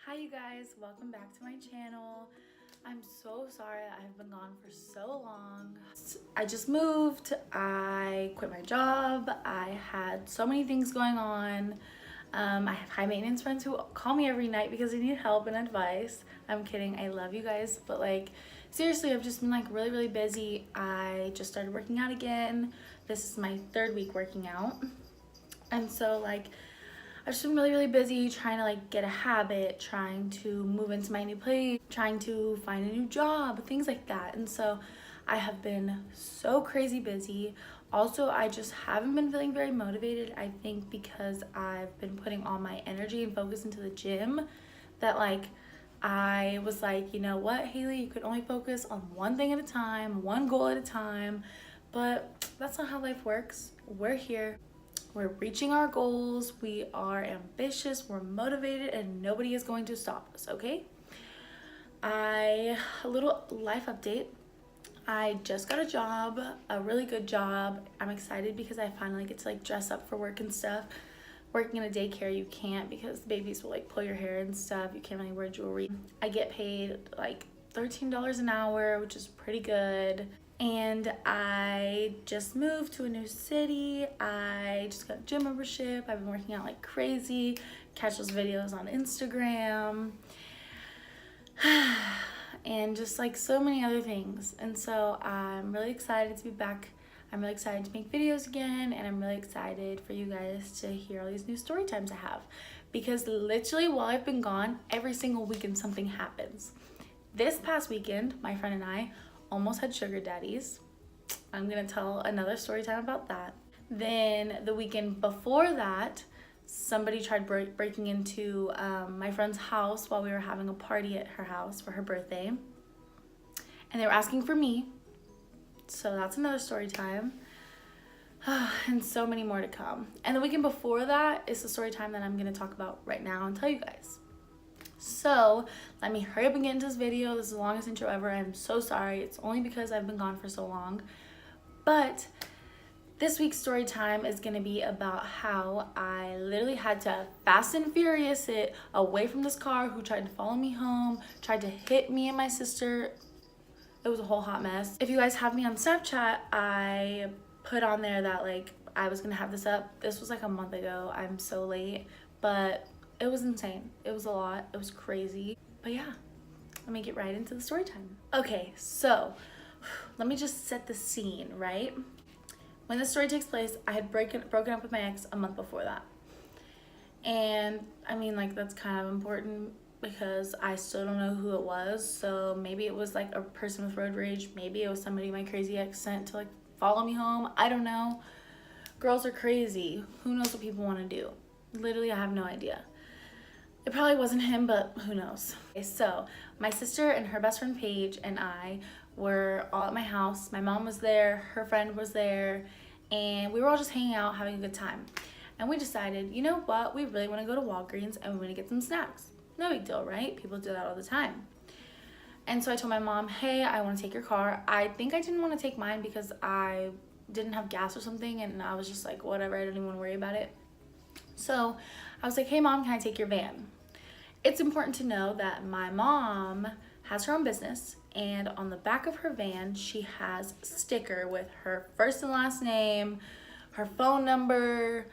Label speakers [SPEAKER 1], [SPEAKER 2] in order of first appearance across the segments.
[SPEAKER 1] Hi you guys, welcome back to my channel. I'm so sorry that I've been gone for so long. I just moved, I quit my job, I had so many things going on. I have high maintenance friends who call me every night because they need help and advice. I'm kidding, I love you guys, but like seriously, I've just been like really busy. I just started working out again. This is my third week working out. And so like I've just been really busy trying to like get a habit, trying to move into my new place, trying to find a new job, things like that. And so I have been so crazy busy. Also, I just haven't been feeling very motivated. I think because I've been putting all my energy and focus into the gym that like I was like, you know what, Haley, you could only focus on one thing at a time, one goal at a time. But that's not how life works. We're here. We're reaching our goals, we are ambitious, we're motivated, and nobody is going to stop us, okay? A little life update. I just got a job, a really good job. I'm excited because I finally get to like dress up for work and stuff. Working in a daycare, you can't because babies will like pull your hair and stuff. You can't really wear jewelry. I get paid like $13 an hour, which is pretty good. And I just moved to a new city. I just got a gym membership. I've been working out like crazy. Catch those videos on Instagram. And just like so many other things. And so I'm really excited to be back. I'm really excited to make videos again. And I'm really excited for you guys to hear all these new story times I have. Because literally while I've been gone, every single weekend something happens. This past weekend, my friend and I almost had sugar daddies. I'm gonna tell another story time about that. Then the weekend before that, somebody tried breaking into my friend's house while we were having a party at her house for her birthday. And they were asking for me. So that's another story time. And so many more to come. And the weekend before that is the story time that I'm gonna talk about right now and tell you guys. So let me hurry up and get into this video. This is the longest intro ever. I'm so sorry. It's only because I've been gone for so long. But this week's story time is going to be about how I literally had to fast and furious it away from this car who tried to follow me home, tried to hit me and my sister. It was a whole hot mess. If you guys have me on Snapchat, I put on there that like I was going to have this up. This was like a month ago. I'm so late, but it was insane. It was a lot. It was crazy. But yeah, let me get right into the story time. Okay, so let me just set the scene, right? When this story takes place, I had broken up with my ex a month before that. And I mean, like, that's kind of important because I still don't know who it was. So maybe it was like a person with road rage. Maybe it was somebody my crazy ex sent to like follow me home. I don't know. Girls are crazy. Who knows what people want to do? Literally, I have no idea. It probably wasn't him, but who knows. Okay, so my sister and her best friend Paige and I were all at my house. My mom was there, her friend was there, and we were all just hanging out, having a good time. And we decided, you know what, we really want to go to Walgreens and we want to get some snacks. No big deal, right? People do that all the time. And so I told my mom, hey, I want to take your car. I think I didn't want to take mine because I didn't have gas or something, and I was just like, whatever, I don't even want to worry about it. So I was like, hey mom, can I take your van? It's important to know that my mom has her own business, and on the back of her van, she has a sticker with her first and last name, her phone number,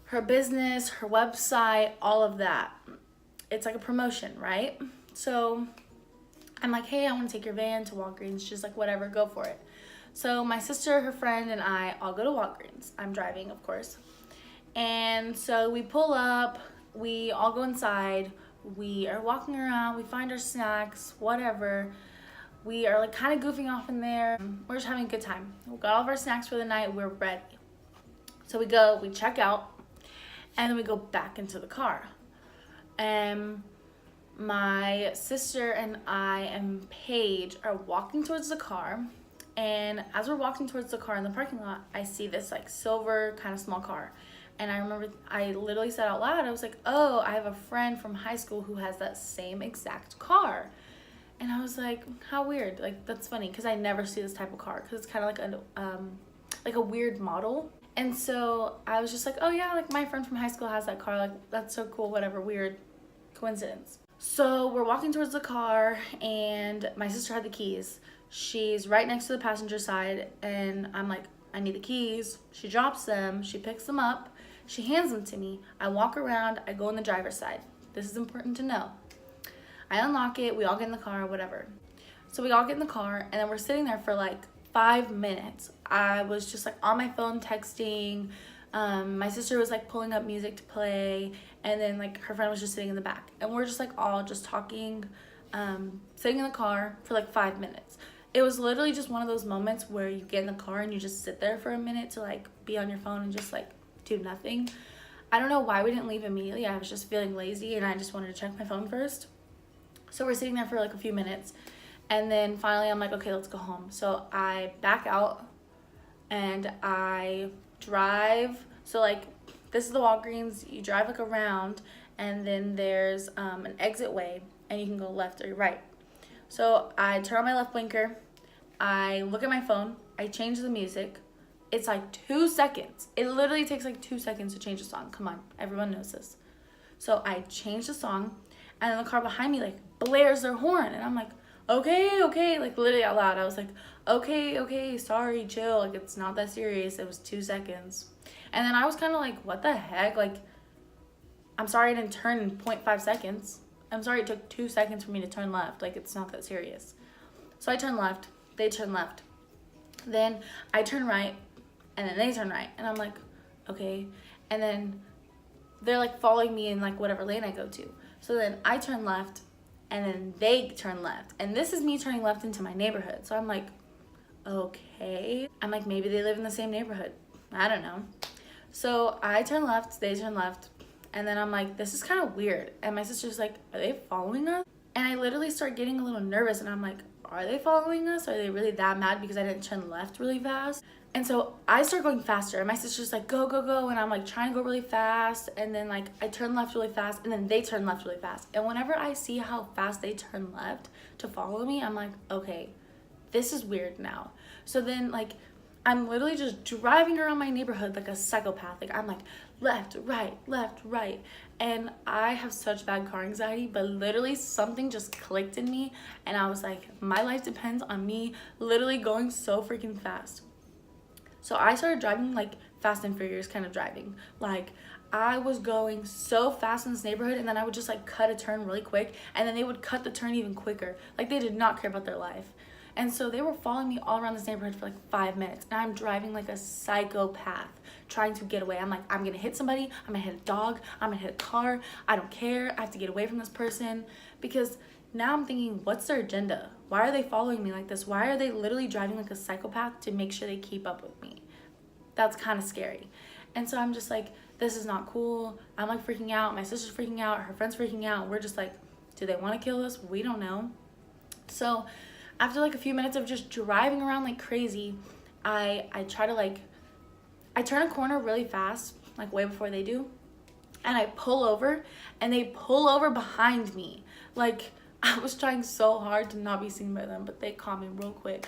[SPEAKER 1] her business, her website, all of that. It's like a promotion, right? So I'm like, hey, I want to take your van to Walgreens. She's like, whatever, go for it. So my sister, her friend, and I all go to Walgreens. I'm driving, of course. And so we pull up, we all go inside, we are walking around, we find our snacks, whatever. We are like kind of goofing off in there. We're just having a good time. We got all of our snacks for the night, we're ready. So we go, we check out, and then we go back into the car. And my sister and I and Paige are walking towards the car. And as we're walking towards the car in the parking lot, I see this like silver kind of small car. And I remember I literally said out loud, I was like, oh, I have a friend from high school who has that same exact car. And I was like, how weird. Like, that's funny because I never see this type of car because it's kind of like a weird model. And so I was just like, oh yeah, like my friend from high school has that car. Like, that's so cool, whatever, weird coincidence. So we're walking towards the car, and my sister had the keys. She's right next to the passenger side, and I'm like, I need the keys. She drops them, she picks them up, she hands them to me. I walk around, I go on the driver's side. This is important to know. I unlock it, we all get in the car, whatever. So we all get in the car, and then we're sitting there for like 5 minutes. I was just like on my phone texting. My sister was like pulling up music to play, and then like her friend was just sitting in the back, and we're just like all just talking, sitting in the car for like 5 minutes. It was literally just one of those moments where you get in the car and you just sit there for a minute to like be on your phone and just like do nothing. I don't know why we didn't leave immediately. I was just feeling lazy and I just wanted to check my phone first. So we're sitting there for like a few minutes, and then finally I'm like, okay, let's go home. So I back out and I drive. So like, this is the Walgreens. You drive like around, and then there's an exit way, and you can go left or right. So I turn on my left blinker, I look at my phone, I change the music. It's like 2 seconds. It literally takes like 2 seconds to change a song. Come on, everyone knows this. So I change the song, and then the car behind me like blares their horn, and I'm like, okay, okay, like literally out loud. I was like, okay, okay, sorry, chill, like it's not that serious. It was 2 seconds. And then I was kind of like, what the heck? Like, I'm sorry I didn't turn in 0.5 seconds. I'm sorry it took 2 seconds for me to turn left. Like, it's not that serious. So I turn left, they turn left. Then I turn right, and then they turn right. And I'm like, okay. And then they're like following me in like whatever lane I go to. So then I turn left, and then they turn left. And this is me turning left into my neighborhood. So I'm like, okay. I'm like, maybe they live in the same neighborhood. I don't know. So I turn left, they turn left. And then I'm like, this is kind of weird. And my sister's like, are they following us? And I literally start getting a little nervous, and I'm like, are they following us? Are they really that mad because I didn't turn left really fast? And so I start going faster, and my sister's like, go, go, go. And I'm like trying to go really fast. And then like I turn left really fast, and then they turn left really fast. And whenever I see how fast they turn left to follow me, I'm like, okay, this is weird now. So then like, I'm literally just driving around my neighborhood like a psychopath. Like, I'm like, left, right. And I have such bad car anxiety, but literally something just clicked in me. And I was like, my life depends on me literally going so freaking fast. So I started driving like Fast and Furious kind of driving. Like, I was going so fast in this neighborhood, and then I would just like cut a turn really quick, and then they would cut the turn even quicker. Like, they did not care about their life. And so they were following me all around this neighborhood for like 5 minutes, and I'm driving like a psychopath trying to get away. I'm like, I'm gonna hit somebody, I'm gonna hit a dog, I'm gonna hit a car, I don't care, I have to get away from this person. Because now I'm thinking, what's their agenda? Why are they following me like this? Why are they literally driving like a psychopath to make sure they keep up with me? That's kind of scary. And so I'm just like, this is not cool. I'm like freaking out, my sister's freaking out, her friend's freaking out. We're just like, do they want to kill us? We don't know. So after like a few minutes of just driving around like crazy, I try to like, I turn a corner really fast, like way before they do, and I pull over, and they pull over behind me. Like, I was trying so hard to not be seen by them, but they caught me real quick.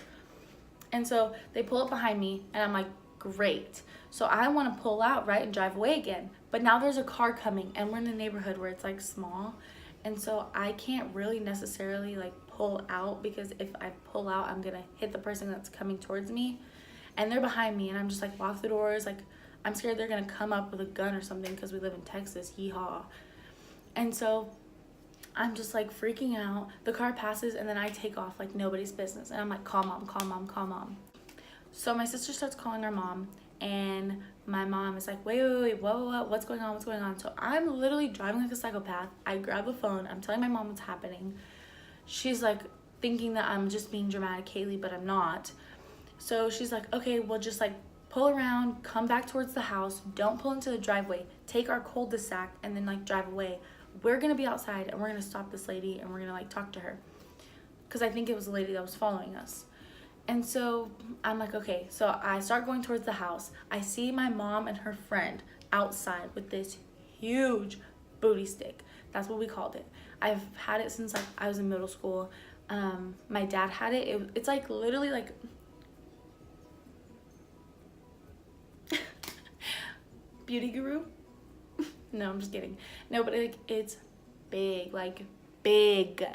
[SPEAKER 1] And so they pull up behind me, and I'm like, great. So I want to pull out, right, and drive away again. But now there's a car coming, and we're in a neighborhood where it's like small. And so I can't really necessarily like pull out, because if I pull out, I'm gonna hit the person that's coming towards me, and they're behind me, and I'm just like, lock the doors. Like, I'm scared they're gonna come up with a gun or something, because we live in Texas, yeehaw. And so I'm just like freaking out. The car passes, and then I take off like nobody's business, and I'm like, call mom, call mom, call mom. So my sister starts calling her mom, and my mom is like, wait, what's going on, So I'm literally driving like a psychopath. I grab the phone, I'm telling my mom what's happening. She's like thinking that I'm just being dramatic, Kaylee, but I'm not. So she's like, okay, well, just like pull around, come back towards the house, don't pull into the driveway, take our cul-de-sac, and then like drive away. We're gonna be outside, and we're gonna stop this lady, and we're gonna like talk to her, because I think it was the lady that was following us. And so I'm like, okay. So I start going towards the house. I see my mom and her friend outside with this huge booty stick. That's what we called it. I've had it since like I was in middle school. My dad had it. It's like literally like beauty guru. No, I'm just kidding. No, but like it's big, like big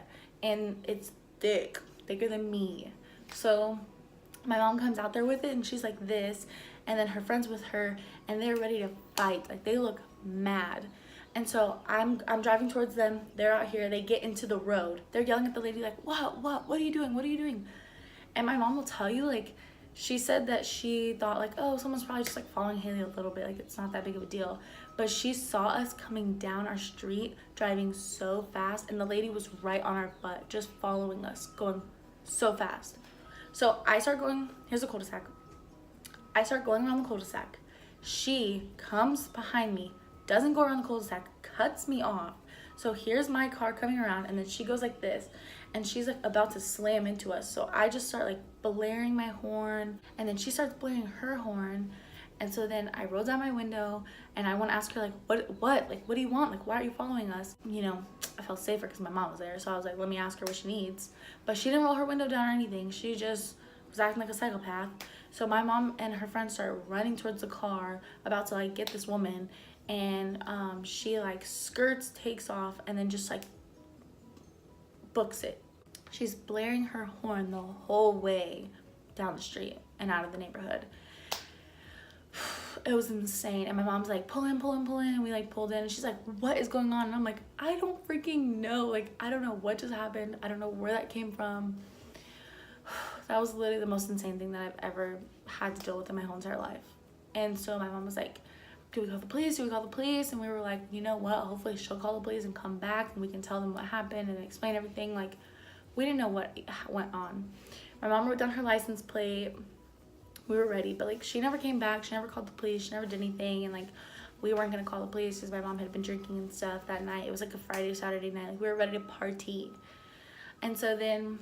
[SPEAKER 1] and it's thicker than me. So my mom comes out there with it and she's like this, and then her friends with her, and they're ready to fight. Like, they look mad. And so I'm driving towards them. They're out here. They get into the road. They're yelling at the lady like, what are you doing? What are you doing? And my mom will tell you, like, she said that she thought like, oh, someone's probably just like following Haley a little bit, like it's not that big of a deal. But she saw us coming down our street driving so fast, and the lady was right on our butt, just following us, going so fast. So I start going, here's a cul-de-sac. I start going around the cul-de-sac. She comes behind me, doesn't go around the cul-de-sac, cuts me off. So here's my car coming around, and then she goes like this, and she's like about to slam into us. So I just start like blaring my horn, and then she starts blaring her horn. And so then I roll down my window and I want to ask her like, what do you want? Like, why are you following us? You know, I felt safer because my mom was there. So I was like, let me ask her what she needs. But she didn't roll her window down or anything. She just was acting like a psychopath. So my mom and her friends start running towards the car, about to like get this woman. And she like skirts, takes off, and then just like books it. She's blaring her horn the whole way down the street and out of the neighborhood. It was insane. And my mom's like, pull in. And we like pulled in, and she's like, what is going on? And I'm like, I don't freaking know. Like, I don't know what just happened. I don't know where that came from. That was literally the most insane thing that I've ever had to deal with in my whole entire life. And so my mom was like, do we call the police? And we were like, you know what? Hopefully she'll call the police and come back and we can tell them what happened and explain everything. Like, we didn't know what went on. My mom wrote down her license plate. We were ready, but like she never came back. She never called the police. She never did anything. And like, we weren't gonna call the police because my mom had been drinking and stuff that night. It was like a Friday, Saturday night. Like, we were ready to party. And so then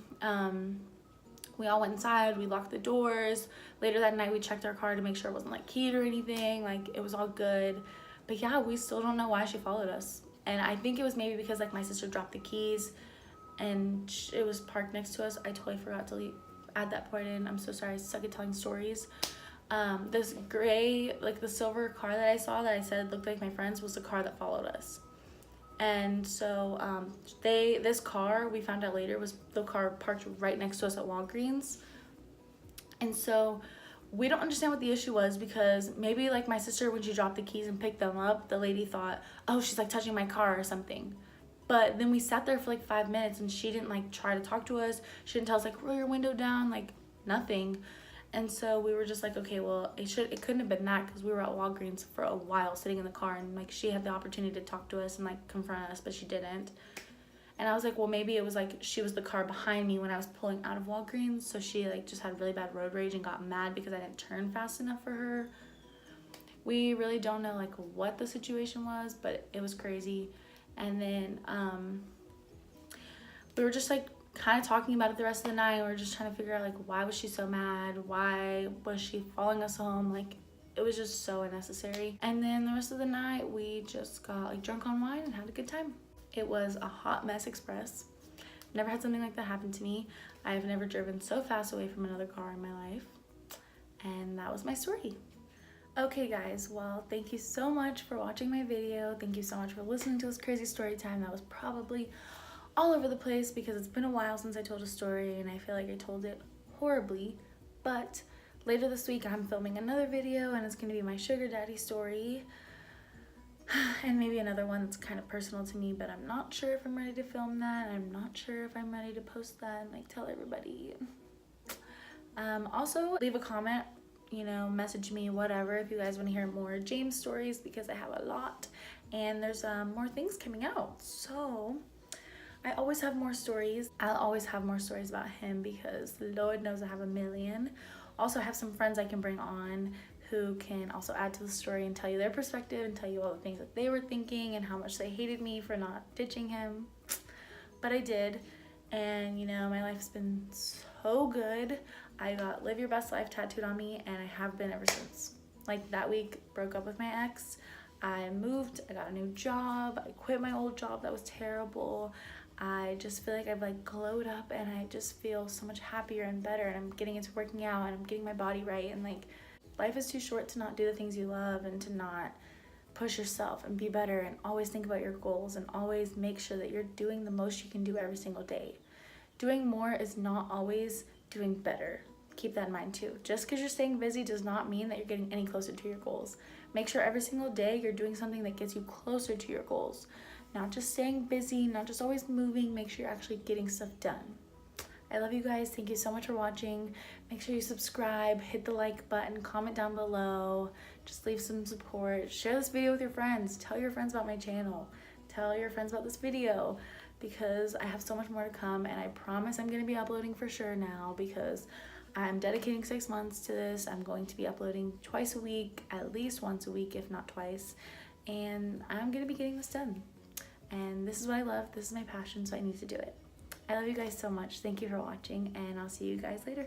[SPEAKER 1] we all went inside. We locked the doors. Later that night, we checked our car to make sure it wasn't like keyed or anything. Like, it was all good. But yeah, we still don't know why she followed us. And I think it was maybe because like my sister dropped the keys and it was parked next to us. I totally forgot to add that part in. I'm so sorry. I suck at telling stories. This gray, like the silver car that I saw that I said looked like my friend's, was the car that followed us. And so this car, we found out later, was the car parked right next to us at Walgreens. And so we don't understand what the issue was, because maybe like my sister, when she dropped the keys and picked them up, the lady thought, oh, she's like touching my car or something. But then we sat there for like 5 minutes and she didn't like try to talk to us. She didn't tell us like, roll your window down, like nothing. And so we were just like, okay, well, it couldn't have been that, because we were at Walgreens for a while sitting in the car, and like she had the opportunity to talk to us and like confront us, but she didn't. And I was like, well, maybe it was like she was the car behind me when I was pulling out of Walgreens, so she like just had really bad road rage and got mad because I didn't turn fast enough for her. We really don't know like what the situation was, but it was crazy. And then we were just like kind of talking about it the rest of the night. We were just trying to figure out like, why was she so mad? Why was she following us home? Like, it was just so unnecessary. And then the rest of the night we just got like drunk on wine and had a good time. It was a hot mess express. Never had something like that happen to me. I have never driven so fast away from another car in my life. And that was my story. Okay guys, well, thank you so much for watching my video. Thank you so much for listening to this crazy story time that was probably all over the place, because it's been a while since I told a story and I feel like I told it horribly. But later this week I'm filming another video, and it's going to be my sugar daddy story, and maybe another one that's kind of personal to me, but I'm not sure if I'm ready to film that. I'm not sure if I'm ready to post that and like tell everybody. Also leave a comment, you know, message me, whatever, if you guys want to hear more James stories, because I have a lot and there's more things coming out. So I always have more stories. I'll always have more stories about him, because Lord knows I have a million. Also, I have some friends I can bring on who can also add to the story and tell you their perspective and tell you all the things that they were thinking and how much they hated me for not ditching him. But I did, and you know, my life's been so good. I got Live Your Best Life tattooed on me, and I have been ever since. Like, that week, broke up with my ex. I moved, I got a new job, I quit my old job that was terrible. I just feel like I've like glowed up, and I just feel so much happier and better, and I'm getting into working out, and I'm getting my body right, and like, life is too short to not do the things you love and to not push yourself and be better, and always think about your goals, and always make sure that you're doing the most you can do every single day. Doing more is not always doing better. Keep that in mind too. Just because you're staying busy does not mean that you're getting any closer to your goals. Make sure every single day you're doing something that gets you closer to your goals. Not just staying busy, not just always moving. Make sure you're actually getting stuff done. I love you guys. Thank you so much for watching. Make sure you subscribe, hit the like button, comment down below. Just leave some support. Share this video with your friends. Tell your friends about my channel. Tell your friends about this video, because I have so much more to come, and I promise I'm going to be uploading for sure now, because I'm dedicating 6 months to this. I'm going to be uploading twice a week, at least once a week, if not twice, and I'm going to be getting this done. And this is what I love. This is my passion, so I need to do it. I love you guys so much. Thank you for watching, and I'll see you guys later.